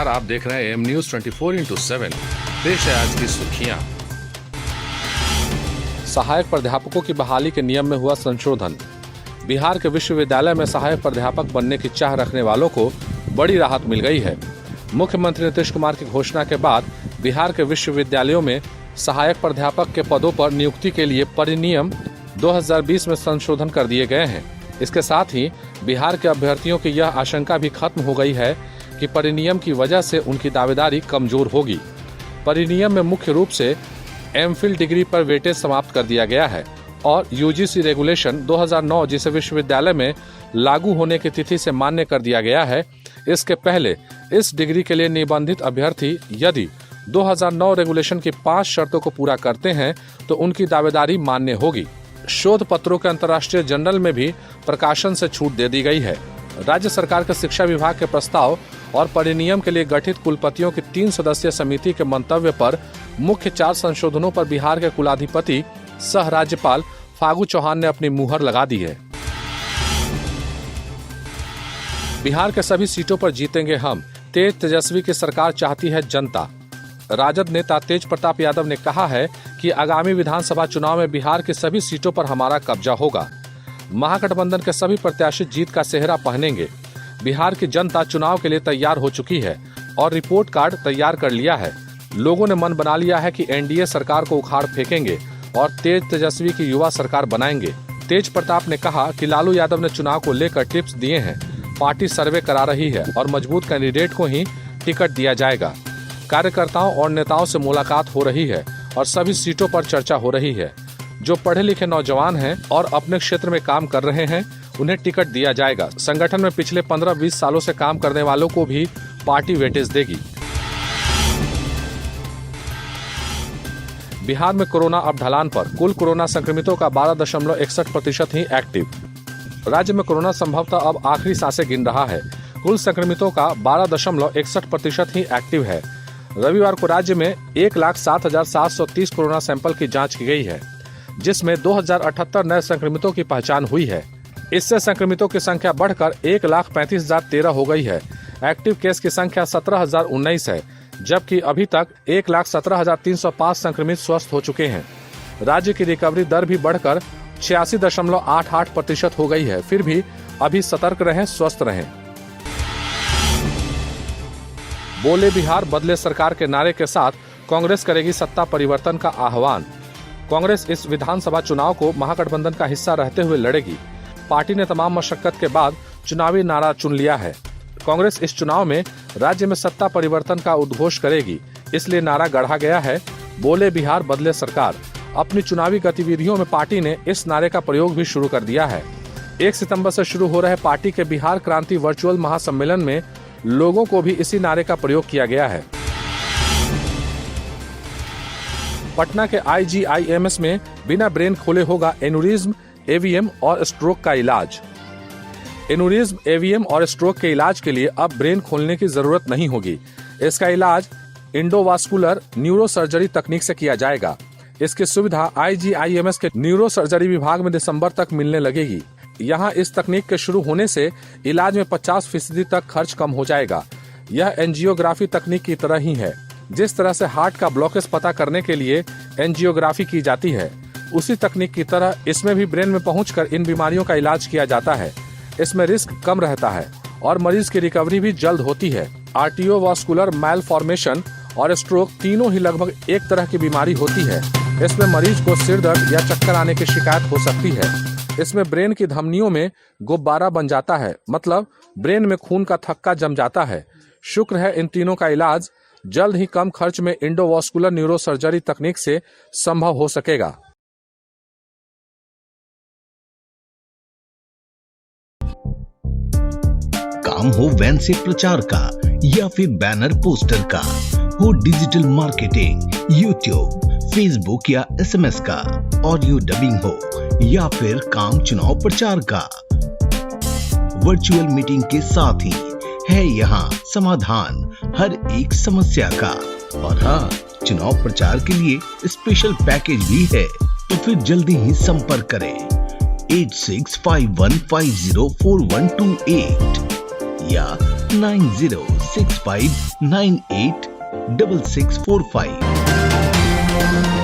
नमस्कार, आप देख रहे हैं एम न्यूज 24x7। पेश है आज की सुर्खियां। सहायक प्राध्यापकों की बहाली के नियम में हुआ संशोधन। बिहार के विश्वविद्यालय में सहायक प्राध्यापक बनने की चाह रखने वालों को बड़ी राहत मिल गई है। मुख्यमंत्री नीतीश कुमार की घोषणा के बाद बिहार के विश्वविद्यालयों में सहायक प्राध्यापक के पदों पर नियुक्ति के लिए परिनियम 2020 में संशोधन कर दिए गए हैं। इसके साथ ही बिहार के अभ्यर्थियों की यह आशंका भी खत्म हो गई है कि परिनियम की वजह से उनकी दावेदारी कमजोर होगी। परिनियम में मुख्य रूप से एमफिल डिग्री पर वेटेज समाप्त कर दिया गया है और यूजीसी रेगुलेशन 2009 जिसे विश्वविद्यालय में लागू होने की तिथि से मान्य कर दिया गया है, इसके पहले इस डिग्री के लिए निबंधित अभ्यर्थी यदि 2009 रेगुलेशन की 5 शर्तों को पूरा करते हैं तो उनकी दावेदारी मान्य होगी। शोध पत्रों के अंतर्राष्ट्रीय जर्नल में भी प्रकाशन से छूट दे दी गई है। राज्य सरकार के शिक्षा विभाग के प्रस्ताव और परिनियम के लिए गठित कुलपतियों की 3 सदस्यीय समिति के मंतव्य पर मुख्य 4 संशोधनों पर बिहार के कुलाधिपति सह राज्यपाल फागू चौहान ने अपनी मुहर लगा दी है। बिहार के सभी सीटों पर जीतेंगे हम, तेज तेजस्वी की सरकार चाहती है जनता। राजद नेता तेज प्रताप यादव ने कहा है कि आगामी विधानसभा चुनाव में बिहार की सभी सीटों पर हमारा कब्जा होगा। महागठबंधन के सभी प्रत्याशी जीत का सेहरा पहनेंगे। बिहार की जनता चुनाव के लिए तैयार हो चुकी है और रिपोर्ट कार्ड तैयार कर लिया है। लोगों ने मन बना लिया है कि एनडीए सरकार को उखाड़ फेंकेंगे और तेज तेजस्वी की युवा सरकार बनाएंगे। तेज प्रताप ने कहा कि लालू यादव ने चुनाव को लेकर टिप्स दिए हैं। पार्टी सर्वे करा रही है और मजबूत कैंडिडेट को ही टिकट दिया जाएगा। कार्यकर्ताओं और नेताओं से मुलाकात हो रही है और सभी सीटों पर चर्चा हो रही है। जो पढ़े लिखे नौजवान हैं और अपने क्षेत्र में काम कर रहे हैं उन्हें टिकट दिया जाएगा। संगठन में पिछले 15-20 सालों से काम करने वालों को भी पार्टी वेटेज देगी। बिहार में कोरोना अब ढलान पर। कुल कोरोना संक्रमितों का 12.61% ही एक्टिव। राज्य में कोरोना संभवतः अब आखिरी सांसें गिन रहा है। कुल संक्रमितों का 12.61% ही एक्टिव है। रविवार को राज्य में 1,07,730 कोरोना सैंपल की जांच की गई है, जिसमें 2078 नए संक्रमितों की पहचान हुई है। इससे संक्रमितों की संख्या बढ़कर 1,35,013 हो गई है। एक्टिव केस की संख्या 17,019 है, जबकि अभी तक 1,17,305 संक्रमित स्वस्थ हो चुके हैं। राज्य की रिकवरी दर भी बढ़कर 86.88% हो गई है। फिर भी अभी सतर्क रहें, स्वस्थ रहें। बोले बिहार बदले सरकार के नारे के साथ कांग्रेस करेगी सत्ता परिवर्तन का आह्वान। कांग्रेस इस विधानसभा चुनाव को महागठबंधन का हिस्सा रहते हुए लड़ेगी। पार्टी ने तमाम मशक्कत के बाद चुनावी नारा चुन लिया है। कांग्रेस इस चुनाव में राज्य में सत्ता परिवर्तन का उद्घोष करेगी, इसलिए नारा गढ़ा गया है, बोले बिहार बदले सरकार। अपनी चुनावी गतिविधियों में पार्टी ने इस नारे का प्रयोग भी शुरू कर दिया है। 1 सितंबर से शुरू हो रहे पार्टी के बिहार क्रांति वर्चुअल महासम्मेलन में लोगों को भी इसी नारे का प्रयोग किया गया है। पटना के IGIMS में बिना ब्रेन खोले होगा एनुरिज्म, एवीएम और स्ट्रोक का इलाज। एनुरिज्म, एवीएम और स्ट्रोक के इलाज के लिए अब ब्रेन खोलने की जरूरत नहीं होगी। इसका इलाज इंडोवास्कुलर न्यूरोसर्जरी तकनीक से किया जाएगा। इसकी सुविधा IGIMS के न्यूरोसर्जरी विभाग में दिसंबर तक मिलने लगेगी। यहाँ इस तकनीक के शुरू होने से इलाज में 50% तक खर्च कम हो जाएगा। यह एंजियोग्राफी तकनीक की तरह ही है। जिस तरह से हार्ट का ब्लॉकेज पता करने के लिए एंजियोग्राफी की जाती है, उसी तकनीक की तरह इसमें भी ब्रेन में पहुंचकर इन बीमारियों का इलाज किया जाता है। इसमें रिस्क कम रहता है और मरीज की रिकवरी भी जल्द होती है। आर्टियोवास्कुलर मैलफॉर्मेशन और स्ट्रोक तीनों ही लगभग एक तरह की बीमारी होती है। इसमें मरीज को सिर दर्द या चक्कर आने की शिकायत हो सकती है। इसमें ब्रेन की धमनियों में गुब्बारा बन जाता है, मतलब ब्रेन में खून का थक्का जम जाता है। शुक्र है इन तीनों का इलाज जल्द ही कम खर्च में इंडोवास्कुलर न्यूरोसर्जरी तकनीक से संभव हो सकेगा। काम हो वैन से प्रचार का या फिर बैनर पोस्टर का, हो डिजिटल मार्केटिंग, यूट्यूब, फेसबुक या SMS का, ऑडियो डबिंग हो या फिर काम चुनाव प्रचार का, वर्चुअल मीटिंग के साथ ही है यहाँ समाधान हर एक समस्या का। और हाँ, चुनाव प्रचार के लिए स्पेशल पैकेज भी है, तो फिर जल्दी ही संपर्क करें 8651504128 या 90 65986645।